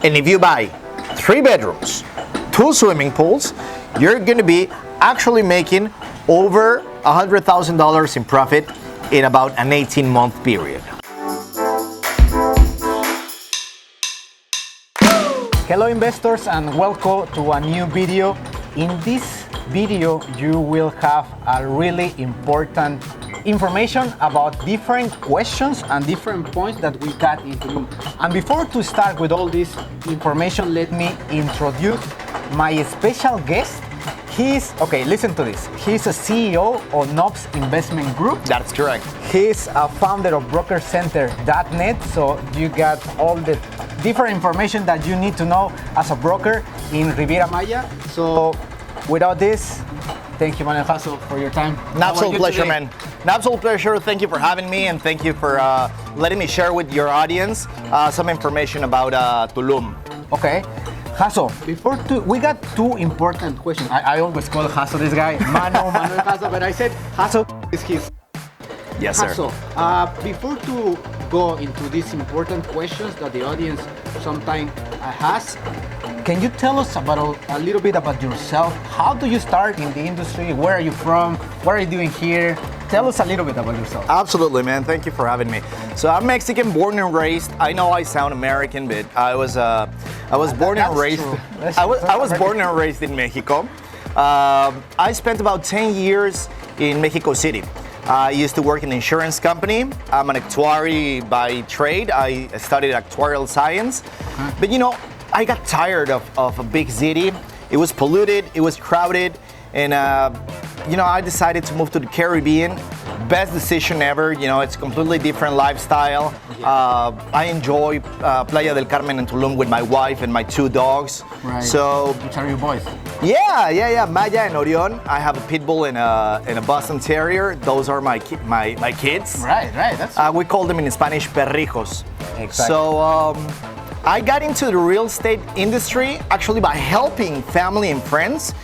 And if you buy 3 bedrooms, 2 swimming pools, you're going to be actually making over $100,000 in profit in about an 18-month period. Hello investors and welcome to a new video. In this video you will have a really important information about different questions and different points that we got in Tulum. And before to start with all this information, let me introduce my special guest. Okay, listen to this. He's a CEO of Knobs Investment Group. That's correct. He's a founder of BrokerCenter.net, so you got all the different information that you need to know as a broker in Riviera Maya. So without this, thank you, Manuel Hasso, for your time. An absolute pleasure, man. An absolute pleasure. Thank you for having me, and thank you for letting me share with your audience some information about Tulum. Okay. Hasso, we got 2 important questions. I always call Hasso this guy, Manuel Hasso, but I said Hasso is his. Yes, sir. Hasso, before to go into these important questions that the audience sometimes has, can you tell us about a little bit about yourself? How do you start in the industry? Where are you from? What are you doing here? Tell us a little bit about yourself. Absolutely, man. Thank you for having me. So I'm Mexican, born and raised. I know I sound American, but I was born and raised. I was born and raised in Mexico. I spent about 10 years in Mexico City. I used to work in an insurance company. I'm an actuary by trade. I studied actuarial science. But I got tired of a big city. It was polluted, it was crowded, and I decided to move to the Caribbean. Best decision ever. It's a completely different lifestyle. I enjoy Playa del Carmen and Tulum with my wife and my 2 dogs. Right. So, which are your boys? Yeah. Maya and Orion. I have a pit bull and a Boston Terrier. Those are my kids. Right. That's we call them in Spanish perrijos. Exactly. So I got into the real estate industry actually by helping family and friends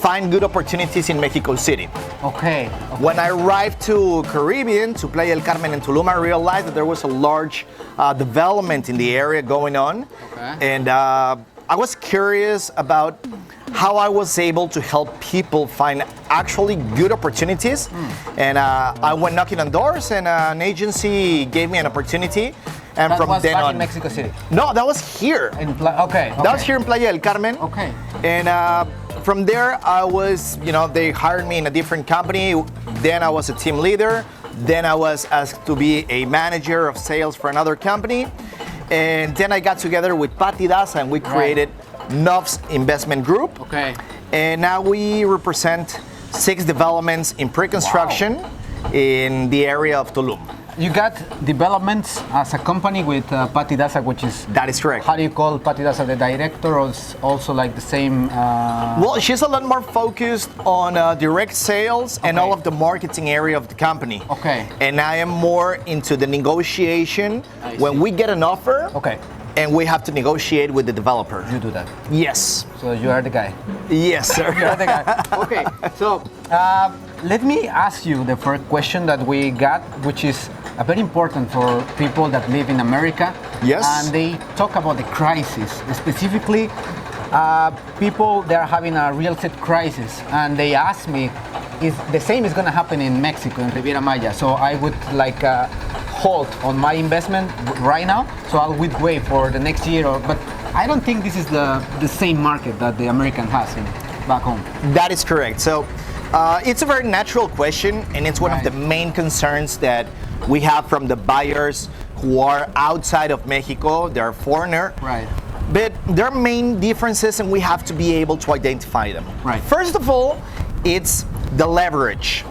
find good opportunities in Mexico City. Okay. When I arrived to Caribbean, to Playa del Carmen and Tulum, I realized that there was a large development in the area going on. Okay. And I was curious about how I was able to help people find actually good opportunities. And I went knocking on doors, and an agency gave me an opportunity. And that from was then back on, in Mexico City? No, that was here. Okay. That was here in Playa del Carmen. Okay. And from there, I was, they hired me in a different company. Then I was a team leader. Then I was asked to be a manager of sales for another company. And then I got together with Patty Daza, and we created Knobs Investment Group. Okay. And now we represent 6 developments in pre-construction in the area of Tulum. You got developments as a company with Patty Daza, which is... That is correct. How do you call Patty Daza, the director, or also like the same... Well, she's a lot more focused on direct sales and all of the marketing area of the company. Okay. And I am more into the negotiation when we get an offer. Okay. And we have to negotiate with the developer. You do that? Yes. So you are the guy? Yes, sir. You are the guy. Okay. So let me ask you the first question that we got, which is very important for people that live in America. Yes. And they talk about the crisis. Specifically, people, they're having a real estate crisis. And they ask me, if the same is going to happen in Mexico, in Riviera Maya. So I would like hold on my investment right now. So I would wait for the next year. But I don't think this is the same market that the American has back home. That is correct. So it's a very natural question, and it's one of the main concerns that we have from the buyers who are outside of Mexico. They're foreigner. Right. But there are main differences, and we have to be able to identify them. Right. First of all, it's the leverage.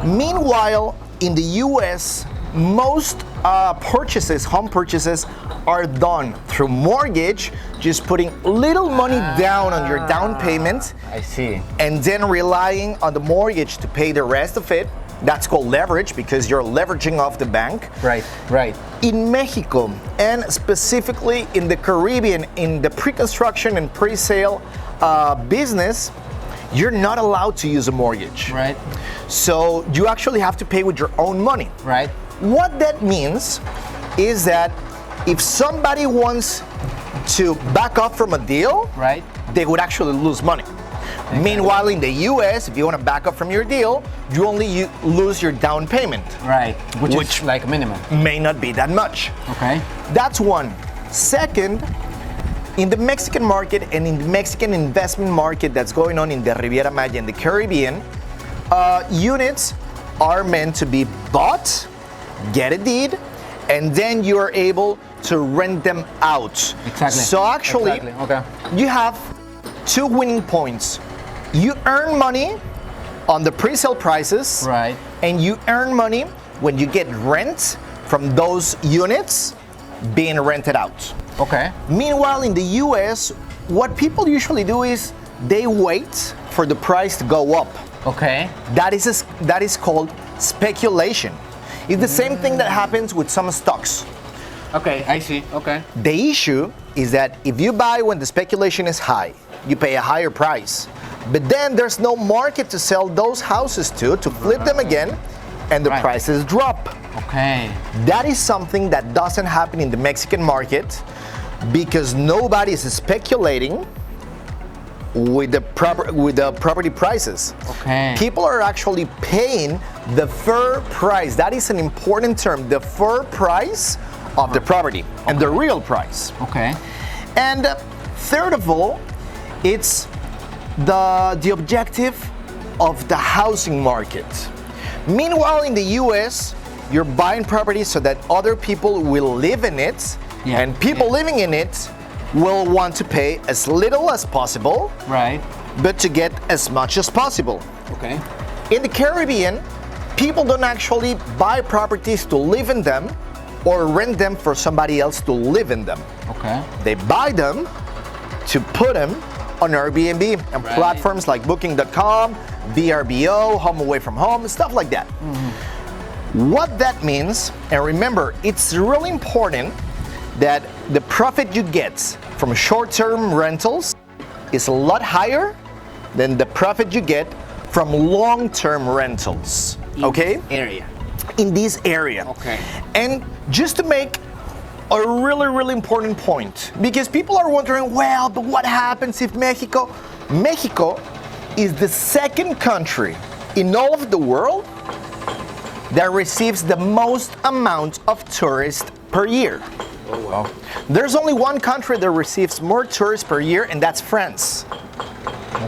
Meanwhile, in the US, most home purchases are done through mortgage, just putting little money down on your down payment. I see. And then relying on the mortgage to pay the rest of it. That's called leverage because you're leveraging off the bank. Right. In Mexico, and specifically in the Caribbean, in the pre-construction and pre-sale business, you're not allowed to use a mortgage. Right. So you actually have to pay with your own money. Right. What that means is that if somebody wants to back up from a deal, Right. they would actually lose money. Meanwhile, in the US, if you want to back up from your deal, you only lose your down payment. Right. Which Which- is like minimum. May not be that much. Okay. That's one. Second, in the Mexican market and in the Mexican investment market that's going on in the Riviera Maya and the Caribbean, units are meant to be bought, get a deed, and then you're able to rent them out. Exactly. So actually, Exactly. Okay. you have two winning points. You earn money on the pre-sale prices, Right. and you earn money when you get rent from those units being rented out. Okay. Meanwhile, in the US, what people usually do is they wait for the price to go up. Okay. That is called speculation. It's the same thing that happens with some stocks. Okay. I see. Okay. The issue is that if you buy when the speculation is high, you pay a higher price. But then there's no market to sell those houses to flip them again, and the Right. prices drop. Okay. That is something that doesn't happen in the Mexican market because nobody is speculating with the property prices. Okay. People are actually paying the fair price. That is an important term, the fair price of the property and the real price. Okay. And third of all, it's the objective of the housing market. Meanwhile, in the US, you're buying properties so that other people will live in it, Yeah. and people Yeah. living in it will want to pay as little as possible, Right. but to get as much as possible. Okay. In the Caribbean, people don't actually buy properties to live in them or rent them for somebody else to live in them. Okay. They buy them to put them on Airbnb and Right. platforms like Booking.com, VRBO, Home Away from Home, stuff like that. What that means, and remember, it's really important that the profit you get from short-term rentals is a lot higher than the profit you get from long-term rentals. Okay? Area. In this area. Okay. And just to make a really, really important point, because people are wondering, well, but what happens if Mexico is the second country in all of the world that receives the most amount of tourists per year. Oh wow. There's only one country that receives more tourists per year, and that's France.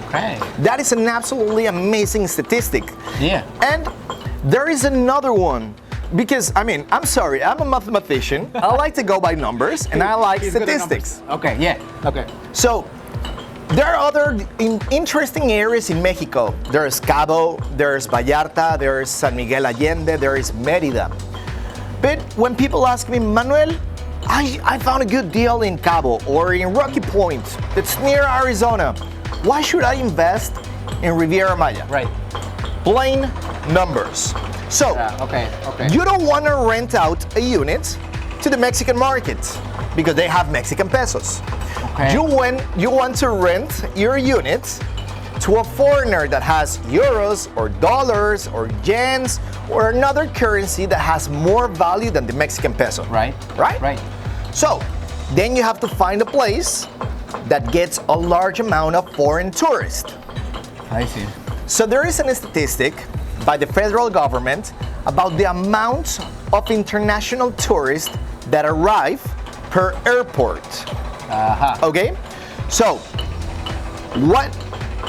Okay. That is an absolutely amazing statistic. Yeah. And there is another one. Because, I mean, I'm sorry, I'm a mathematician. I like to go by numbers, and I like He's good at statistics. numbers. Okay. Yeah. Okay. So, there are other interesting areas in Mexico. There's Cabo, there's Vallarta, there's San Miguel Allende, there is Mérida. But when people ask me, Manuel, I found a good deal in Cabo or in Rocky Point, that's near Arizona. Why should I invest in Riviera Maya? Right. Plain numbers. So, Okay. Okay. you don't want to rent out a unit to the Mexican market because they have Mexican pesos. Okay. You want to rent your unit to a foreigner that has euros or dollars or yens or another currency that has more value than the Mexican peso. Right. Right? Right. So, then you have to find a place that gets a large amount of foreign tourists. I see. So there is a statistic by the federal government about the amount of international tourists that arrive per airport. Okay? So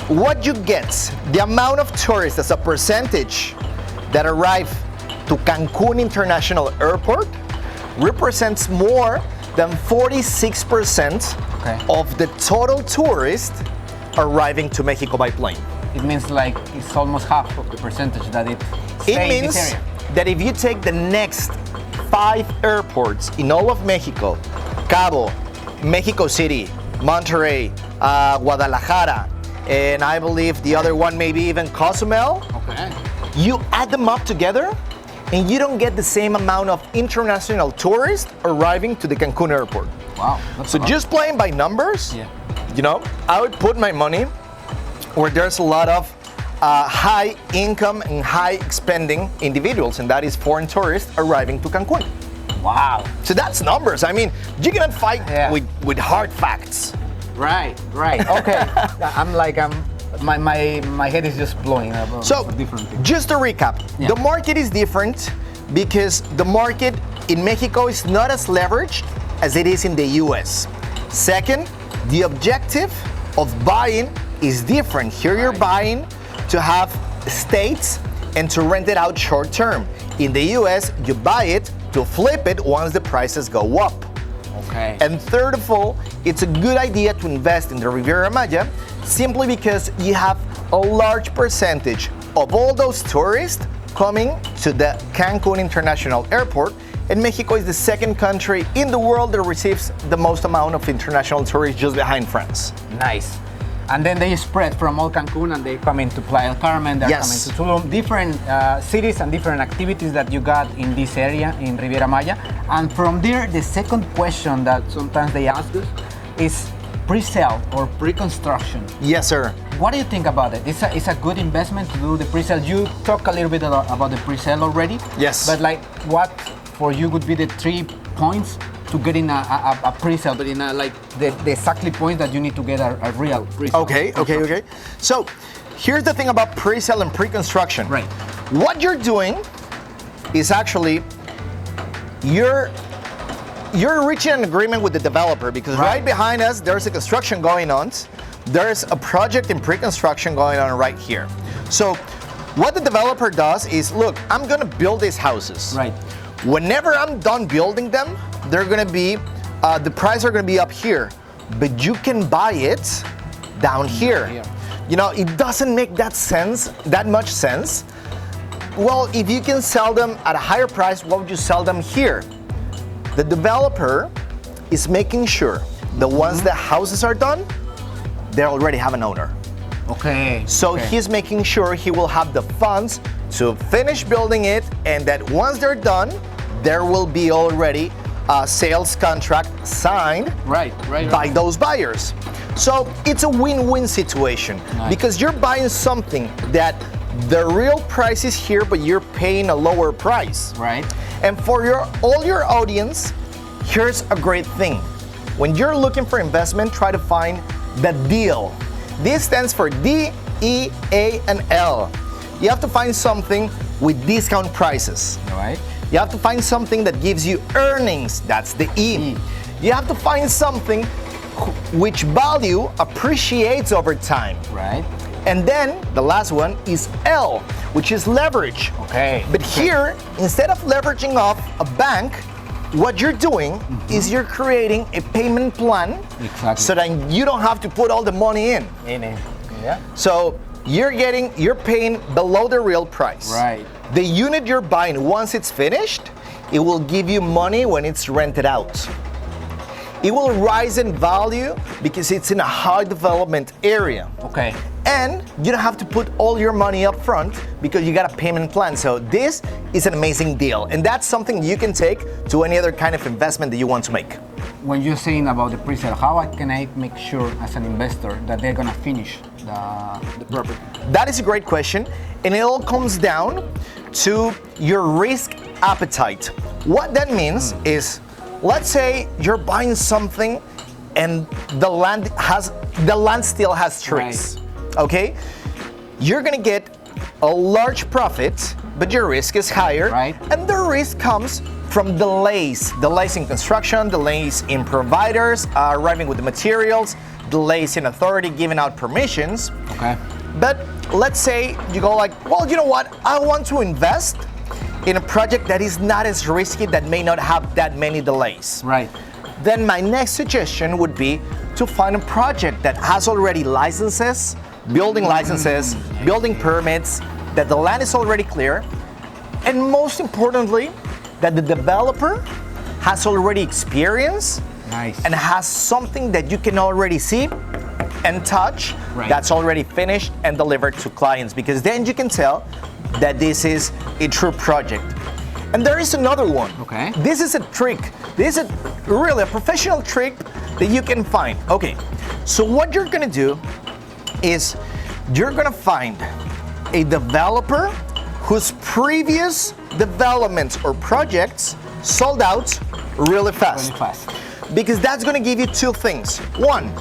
what you get, the amount of tourists as a percentage that arrive to Cancun International Airport represents more than 46% of the total tourists arriving to Mexico by plane. It means like it's almost half of the percentage that it stays It in means this area. that if you take the next 5 airports in all of Mexico, Cabo, Mexico City, Monterrey, Guadalajara, and I believe the other one maybe even Cozumel, Okay. you add them up together and you don't get the same amount of international tourists arriving to the Cancun airport. Wow. That's So a lot. just playing by numbers, Yeah. you know, I would put my money where there's a lot of high income and high spending individuals, and that is foreign tourists arriving to Cancun. Wow. So that's numbers. I mean, you cannot fight with hard facts. Right. Okay. My head is just blowing up. So, different things. just to recap, the market is different because the market in Mexico is not as leveraged as it is in the US. Second, the objective of buying is different. Here you're buying to have estates and to rent it out short term. In the US, you buy it to flip it once the prices go up. Okay. And third of all, it's a good idea to invest in the Riviera Maya simply because you have a large percentage of all those tourists coming to the Cancun International Airport, and Mexico is the second country in the world that receives the most amount of international tourists, just behind France. Nice. And then they spread from all Cancun and they come into Playa del Carmen, they're coming to Tulum, different cities and different activities that you got in this area in Riviera Maya. And from there, the second question that sometimes they ask us is pre-sale or pre-construction. Yes, sir. What do you think about it? It's a good investment to do the pre-sale. You talk a little bit about the pre-sale already. Yes. But like, what for you would be the 3 points to getting a pre-sale, but in the exactly points that you need to get a real pre-sale? Okay. So here's the thing about pre-sale and pre-construction. Right. What you're doing is actually you're reaching an agreement with the developer because right behind us there's a construction going on. There's a project in pre-construction going on right here. So what the developer does is, look, I'm gonna build these houses. Right. Whenever I'm done building them, they're gonna be, the price are gonna be up here, but you can buy it down here. You know, it doesn't make that much sense. Well, if you can sell them at a higher price, why would you sell them here? The developer is making sure that once the houses are done, they already have an owner. Okay. So he's making sure he will have the funds to finish building it, and that once they're done, there will be already a sales contract signed by those buyers. So it's a win-win situation because you're buying something that the real price is here, but you're paying a lower price. Right. And for all your audience, here's a great thing. When you're looking for investment, try to find the deal. This stands for D, E, A, and L. You have to find something with discount prices. Right. You have to find something that gives you earnings. That's the E. You have to find something which value appreciates over time. Right. And then the last one is L, which is leverage. Okay. But here, instead of leveraging off a bank, what you're doing is you're creating a payment plan so that you don't have to put all the money in. Yeah. So you're paying below the real price. Right. The unit you're buying, once it's finished, it will give you money when it's rented out. It will rise in value because it's in a high development area. Okay. And you don't have to put all your money up front because you got a payment plan. So this is an amazing deal. And that's something you can take to any other kind of investment that you want to make. When you're saying about the pre-sale, how can I make sure as an investor that they're gonna finish the property? That is a great question. And it all comes down to your risk appetite. What that means is, let's say you're buying something and the land still has trees. Right. Okay? You're gonna get a large profit, but your risk is higher. Right. And the risk comes from delays in construction, delays in providers arriving with the materials, delays in authority giving out permissions. Okay. But let's say you go like, well, you know what? I want to invest in a project that is not as risky, that may not have that many delays. Right. Then my next suggestion would be to find a project that has already licenses, building licenses, building permits, that the land is already clear, and most importantly, that the developer has already experience and has something that you can already see and touch that's already finished and delivered to clients, because then you can tell that this is a true project. And there is another one. Okay. This is a trick. This is really a professional trick that you can find. Okay, so what you're gonna do is you're gonna find a developer whose previous developments or projects sold out really fast. Really fast. Because that's going to give you two things. One,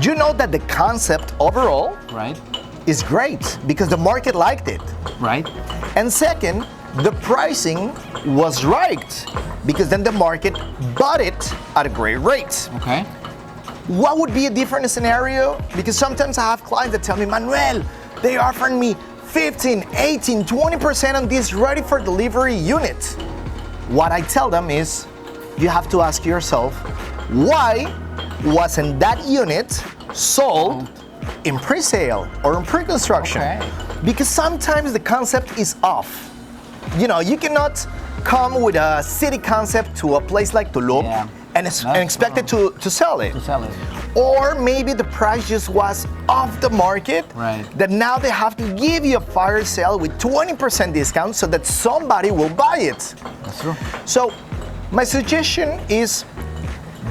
you know that the concept overall Right. is great because the market liked it. Right. And second, the pricing was right because then the market bought it at a great rate. Okay. What would be a different scenario? Because sometimes I have clients that tell me, Manuel, they offering me 15, 18, 20% on this ready for delivery unit. What I tell them is, you have to ask yourself, why wasn't that unit sold in pre-sale or in pre-construction? Okay. Because sometimes the concept is off. You know, you cannot come with a city concept to a place like Tulum and expect it to sell it. To sell it. Or maybe the price just was off the market, Right. that now they have to give you a fire sale with 20% discount so that somebody will buy it. That's true. So my suggestion is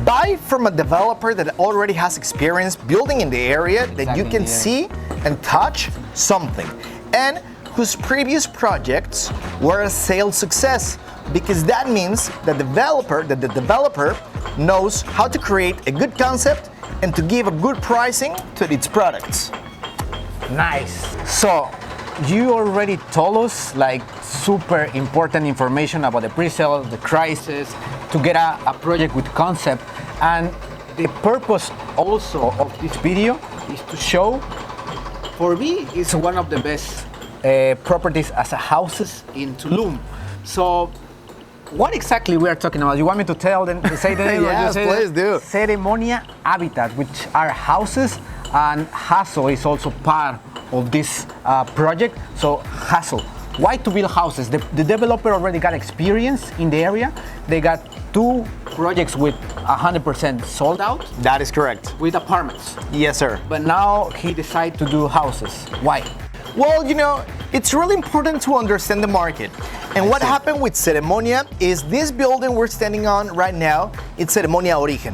buy from a developer that already has experience building in the area, that you Exactly, can yeah. see and touch something, and whose previous projects were a sales success, because that means that the developer knows how to create a good concept and to give a good pricing to its products. Nice. So you already told us like super important information about the pre-sale, the crisis, to get a project with concept. And the purpose also of this video is to show, for me, it's one of the best properties as a houses in Tulum. So what exactly we are talking about? You want me to tell them, say the name? Yes, please do. Ceremonia Habitat, which are houses, and Hassel is also part of this project. So Hassel, why to build houses? The developer already got experience in the area. They got 2 projects with 100% sold out That is correct. with apartments. Yes, sir. But now he decided to do houses. Why? Well, you know, it's really important to understand the market. And what see. happened with Seremonia is this building we're standing on right now, it's Seremonia Origen.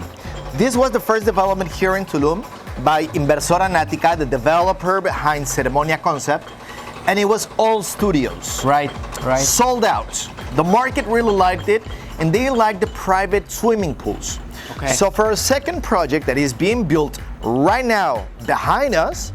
This was the first development here in Tulum by Inversora Nática, the developer behind Seremonia Concept, and it was all studios. Right. Sold out. The market really liked it, and they liked the private swimming pools. Okay. So for our second project that is being built right now behind us,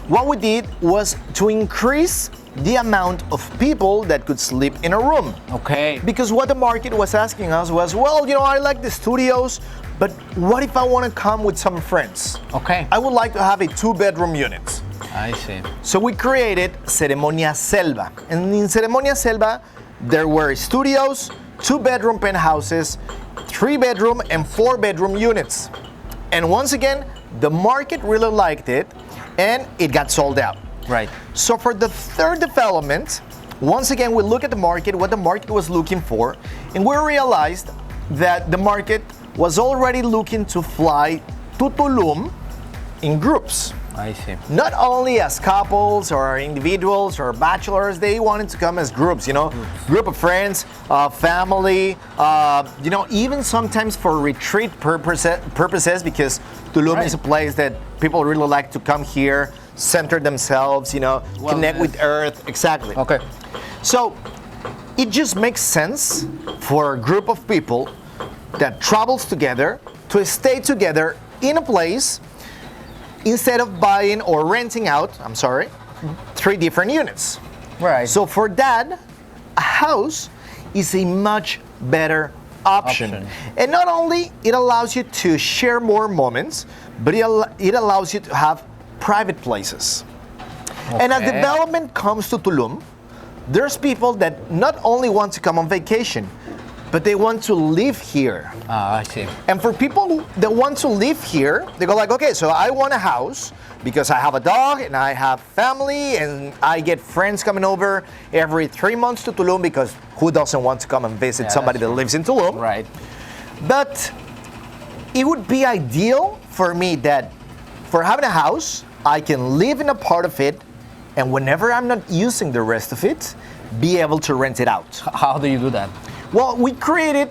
what we did was to increase the amount of people that could sleep in a room. Okay. Because what the market was asking us was, well, you know, I like the studios, but what if I want to come with some friends? Okay. I would like to have a 2-bedroom unit. I see. So we created Seremonia Selva. And in Seremonia Selva, there were studios, 2-bedroom penthouses, 3-bedroom and 4-bedroom units. And once again, the market really liked it, and it got sold out. Right. So for the third development, once again, we look at the market, what the market was looking for, and we realized that the market was already looking to fly to Tulum in groups. I see. Not only as couples or individuals or bachelors, they wanted to come as groups, you know, group of friends, family, you know, even sometimes for retreat purposes, because Tulum is a place that people really like to come here, center themselves, you know, connect with earth. Exactly. Okay. So it just makes sense for a group of people that travels together to stay together in a place instead of buying or renting out, 3 different units. Right. So for that, a house is a much better option. And not only it allows you to share more moments, but it allows you to have private places. And as Okay. development comes to Tulum, there's people that not only want to come on vacation, but they want to live here. I see. And for people that want to live here, they go like, okay, so I want a house because I have a dog and I have family and I get friends coming over every 3 months to Tulum, because who doesn't want to come and visit somebody that lives in Tulum? Right. But it would be ideal for me that for having a house, I can live in a part of it, and whenever I'm not using the rest of it, be able to rent it out. How do you do that? Well, we created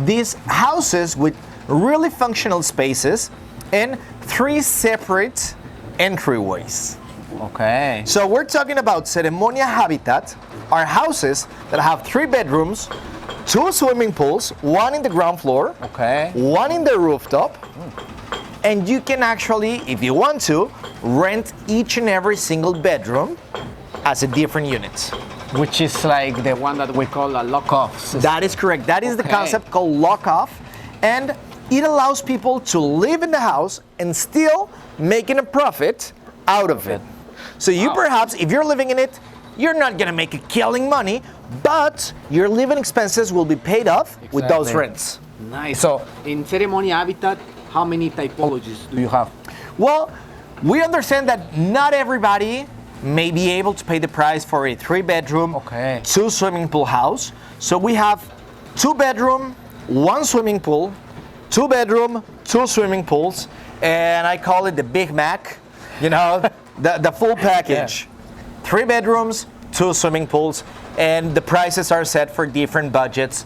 these houses with really functional spaces and 3 separate entryways. Okay. So we're talking about Seremonia Habitat, are houses that have 3 bedrooms, 2 swimming pools, one in the ground floor, Okay. one in the rooftop, and you can actually, if you want to, rent each and every single bedroom as a different unit. Which is like the one that we call a lock-off system. That is correct. That is the Okay. concept called lock-off, and it allows people to live in the house and still making a profit out of it. So you perhaps, if you're living in it, you're not gonna make a killing money, but your living expenses will be paid off with those Exactly. rents. Nice. So in Seremonia Habitat, how many typologies do you have? Well, we understand that not everybody may be able to pay the price for a 3-bedroom, Okay. 2 swimming pool house. So we have 2-bedroom, 1 swimming pool, 2-bedroom, 2 swimming pools, and I call it the Big Mac, you know, the full package. 3 bedrooms, 2 swimming pools, and the prices are set for different budgets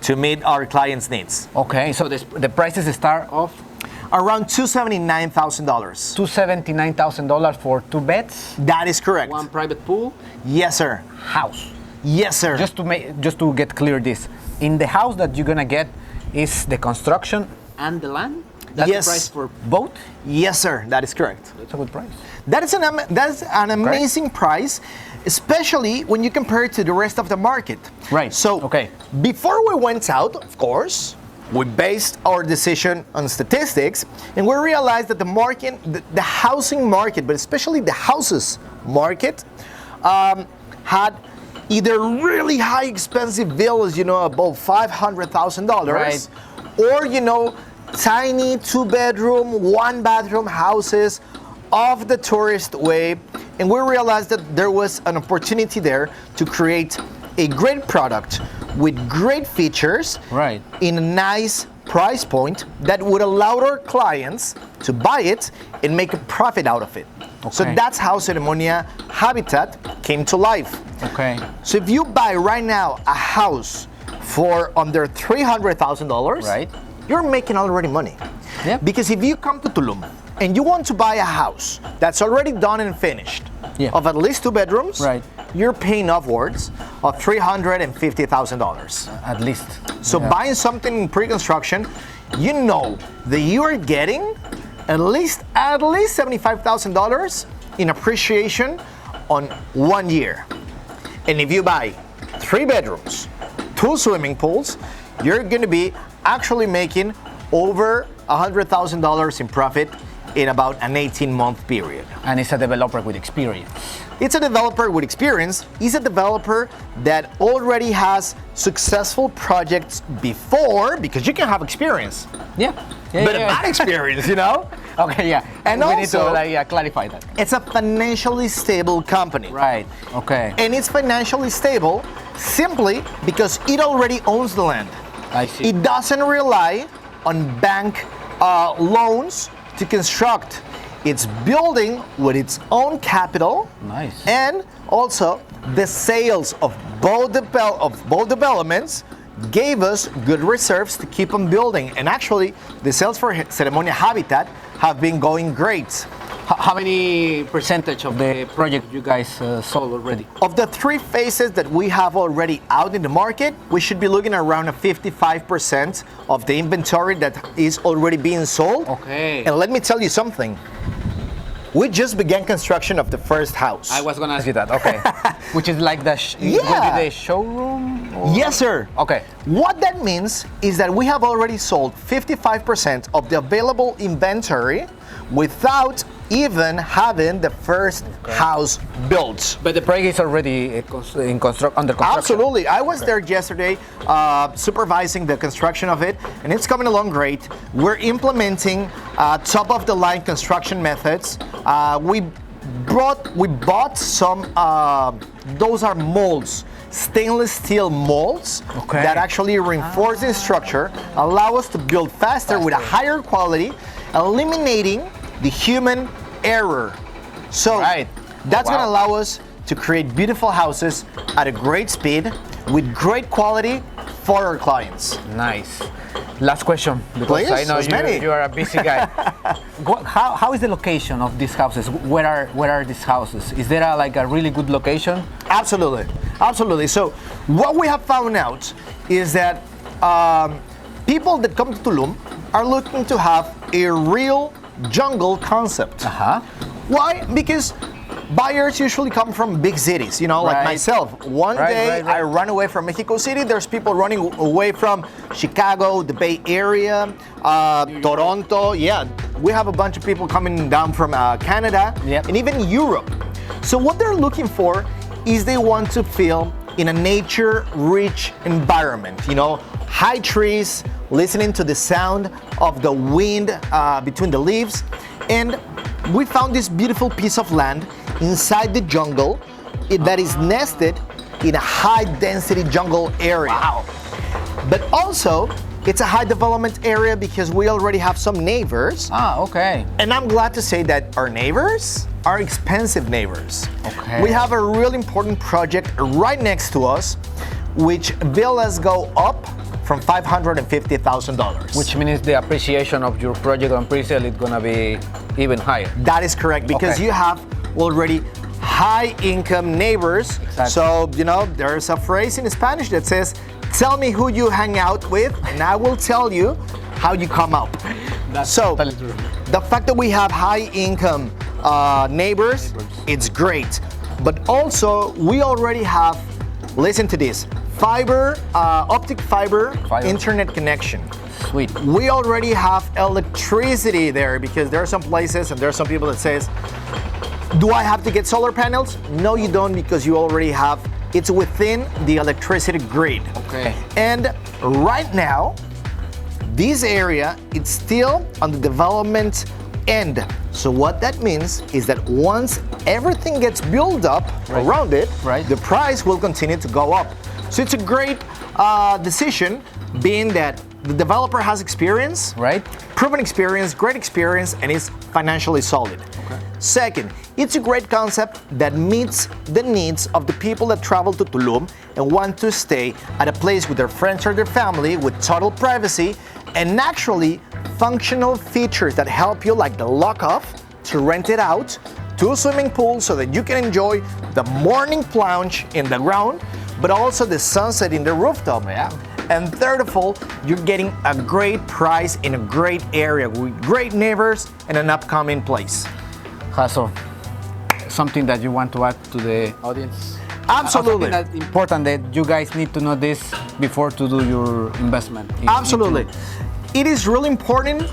to meet our clients' needs. Okay, so the prices start off Around $279,000. $279,000 for 2 beds, That is correct. one private pool, Yes, sir. house. Yes, sir. Just to get clear this, in the house that you're gonna get is the construction and the land. That's Yes. the price for both. Yes, sir. That is correct. That's a good price. That's an amazing price, especially when you compare it to the rest of the market. Right. So, Okay. before we went out, of course, we based our decision on statistics, and we realized that the market, the housing market, but especially the houses market, had either really high expensive villas, you know, above $500,000, Right. or, you know, tiny 2-bedroom, 1-bathroom houses off the tourist way. And we realized that there was an opportunity there to create a great product with great features Right. in a nice price point that would allow our clients to buy it and make a profit out of it. So Okay. that's how Seremonia Habitat came to life. Okay. So if you buy right now a house for under $300,000, Right. you're making already money. Yeah. Because if you come to Tulum and you want to buy a house that's already done and finished, Yeah. of at least 2 bedrooms, Right. you're paying upwards of $350,000. At least. So Yeah. buying something in pre-construction, you know that you are getting at least $75,000 in appreciation on 1 year. And if you buy 3 bedrooms, 2 swimming pools, you're going to be actually making over $100,000 in profit in about an 18-month period. And it's a developer with experience. It's a developer with experience. He's a developer that already has successful projects before, because you can have experience, Yeah. but a bad experience, you know? Okay, yeah. And we need to also- clarify that. It's a financially stable company. Right. Okay. And it's financially stable simply because it already owns the land. I see. It doesn't rely on bank loans to construct. It's building with its own capital. Nice. And also the sales of both developments gave us good reserves to keep on building. And actually, the sales for Seremonia Habitat have been going great. How many percentage of the project you guys sold already? Of the 3 phases that we have already out in the market, we should be looking around a 55% of the inventory that is already being sold. Okay. And let me tell you something. We just began construction of the first house. I was gonna ask you that. Okay. Which is like the Yeah. will be the showroom? Or? Yes, sir. Okay. What that means is that we have already sold 55% of the available inventory without even having the first house built. But the project is already under construction. Absolutely. I was there yesterday supervising the construction of it, and it's coming along great. We're implementing top of the line construction methods. We bought some, those are molds, stainless steel molds Okay. that actually reinforce the structure, allow us to build faster with a higher quality, eliminating the human error. So Right. that's Wow. going to allow us to create beautiful houses at a great speed with great quality for our clients. Nice. Last question, because Please, I know as many. you are a busy guy. How is the location of these houses? Where are these houses? Is there like a really good location? Absolutely, absolutely. So what we have found out is that people that come to Tulum are looking to have a real jungle concept. Why? Because buyers usually come from big cities, like myself. One day I run away from Mexico City. There's people running away from Chicago, the Bay Area, Toronto. Yeah, we have a bunch of people coming down from Canada and even Europe. So what they're looking for is they want to feel in a nature-rich environment, high trees, listening to the sound of the wind between the leaves. And we found this beautiful piece of land inside the jungle that is nested in a high-density jungle area. Wow. But also, it's a high development area because we already have some neighbors. Okay. And I'm glad to say that our neighbors are expensive neighbors. Okay. We have a really important project right next to us, which villas go up from $550,000. Which means the appreciation of your project on Presale is gonna be even higher. That is correct, because you have already high-income neighbors. Exactly. So, there's a phrase in Spanish that says, tell me who you hang out with, and I will tell you how you come up. That's so, totally true. The fact that we have high-income neighbors, it's great. But also, we already have, listen to this, optic fiber internet connection. Sweet. We already have electricity there, because there are some places and there are some people that says, do I have to get solar panels? No, you don't, because you already have, it's within the electricity grid. Okay. And right now, this area, it's still on the development end. So what that means is that once everything gets built up around it, the price will continue to go up. So it's a great decision, being that the developer has experience, proven experience, great experience, and is financially solid. Second, it's a great concept that meets the needs of the people that travel to Tulum and want to stay at a place with their friends or their family with total privacy and naturally functional features that help you, like the lock-off, to rent it out, to a swimming pool so that you can enjoy the morning plunge in the ground, but also the sunset in the rooftop. And third of all, you're getting a great price in a great area with great neighbors and an upcoming place. Hasso, something that you want to add to the audience? Absolutely. Something that's important that you guys need to know this before to do your investment. Absolutely. It is really important,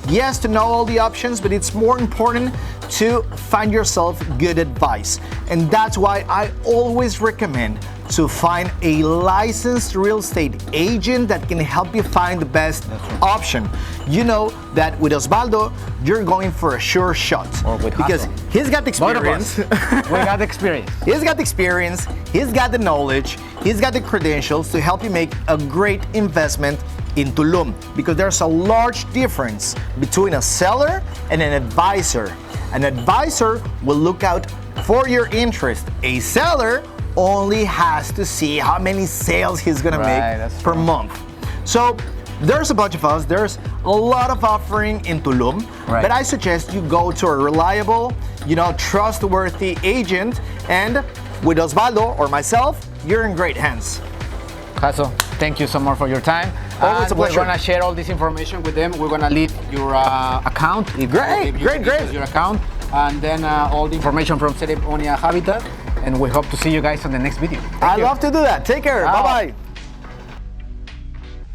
yes, to know all the options, but it's more important to find yourself good advice. And that's why I always recommend to find a licensed real estate agent that can help you find the best option. You know that with Osvaldo, you're going for a sure shot. Or with because Hasso. He's got the experience. We got the experience. He's got the experience, he's got the knowledge, he's got the credentials to help you make a great investment in Tulum, because there's a large difference between a seller and an advisor. An advisor will look out for your interest. A seller only has to see how many sales he's gonna make per month. So there's a bunch of us, there's a lot of offering in Tulum, but I suggest you go to a reliable, trustworthy agent, and with Osvaldo or myself, you're in great hands. Hasso, thank you so much for your time. Always a pleasure. We're gonna share all this information with them. We're gonna leave your account. Great. Your account, and then all the information from Seremonia Habitat. And we hope to see you guys on the next video. I love to do that. Take care. Bye-bye.